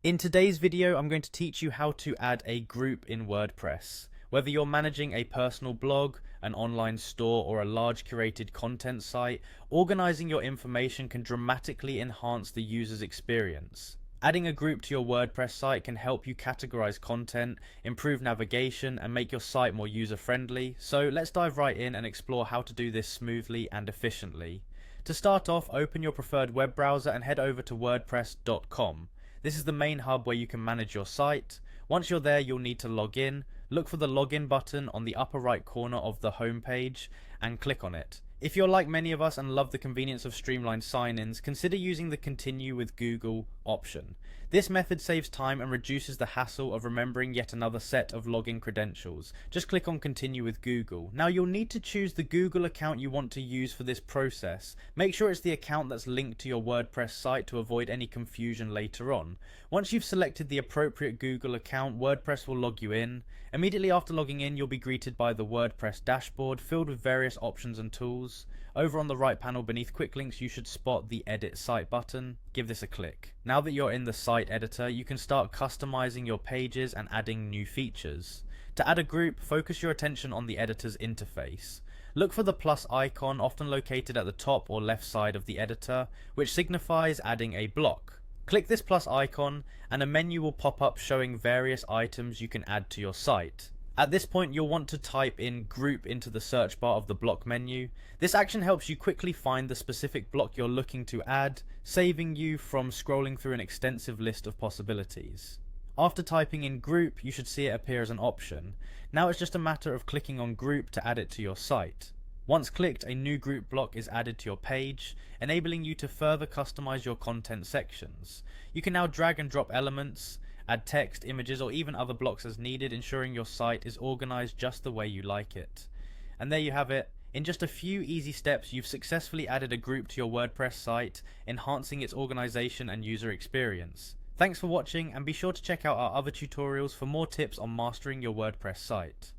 In today's video, I'm going to teach you how to add a group in WordPress. Whether you're managing a personal blog, an online store, or a large curated content site, organizing your information can dramatically enhance the user's experience. Adding a group to your WordPress site can help you categorize content, improve navigation, and make your site more user-friendly. So let's dive right in and explore how to do this smoothly and efficiently. To start off, open your preferred web browser and head over to wordpress.com. This is the main hub where you can manage your site. Once you're there, you'll need to log in. Look for the login button on the upper right corner of the home page and click on it. If you're like many of us and love the convenience of streamlined sign-ins, consider using the Continue with Google option. This method saves time and reduces the hassle of remembering yet another set of login credentials. Just click on Continue with Google. Now you'll need to choose the Google account you want to use for this process. Make sure it's the account that's linked to your WordPress site to avoid any confusion later on. Once you've selected the appropriate Google account, WordPress will log you in. Immediately after logging in, you'll be greeted by the WordPress dashboard filled with various options and tools. Over on the right panel beneath quick links, you should spot the edit site button. Give this a click. Now that you're in the site editor, you can start customizing your pages and adding new features. To add a group, focus your attention on the editor's interface. Look for the plus icon, often located at the top or left side of the editor, which signifies adding a block. Click this plus icon and a menu will pop up showing various items you can add to your site. At this point, you'll want to type in group into the search bar of the block menu. This action helps you quickly find the specific block you're looking to add, saving you from scrolling through an extensive list of possibilities. After typing in group, you should see it appear as an option. Now it's just a matter of clicking on group to add it to your site. Once clicked, a new group block is added to your page, enabling you to further customize your content sections. You can now drag and drop elements, add text, images, or even other blocks as needed, ensuring your site is organized just the way you like it. And there you have it. In just a few easy steps, you've successfully added a group to your WordPress site, enhancing its organization and user experience. Thanks for watching, and be sure to check out our other tutorials for more tips on mastering your WordPress site.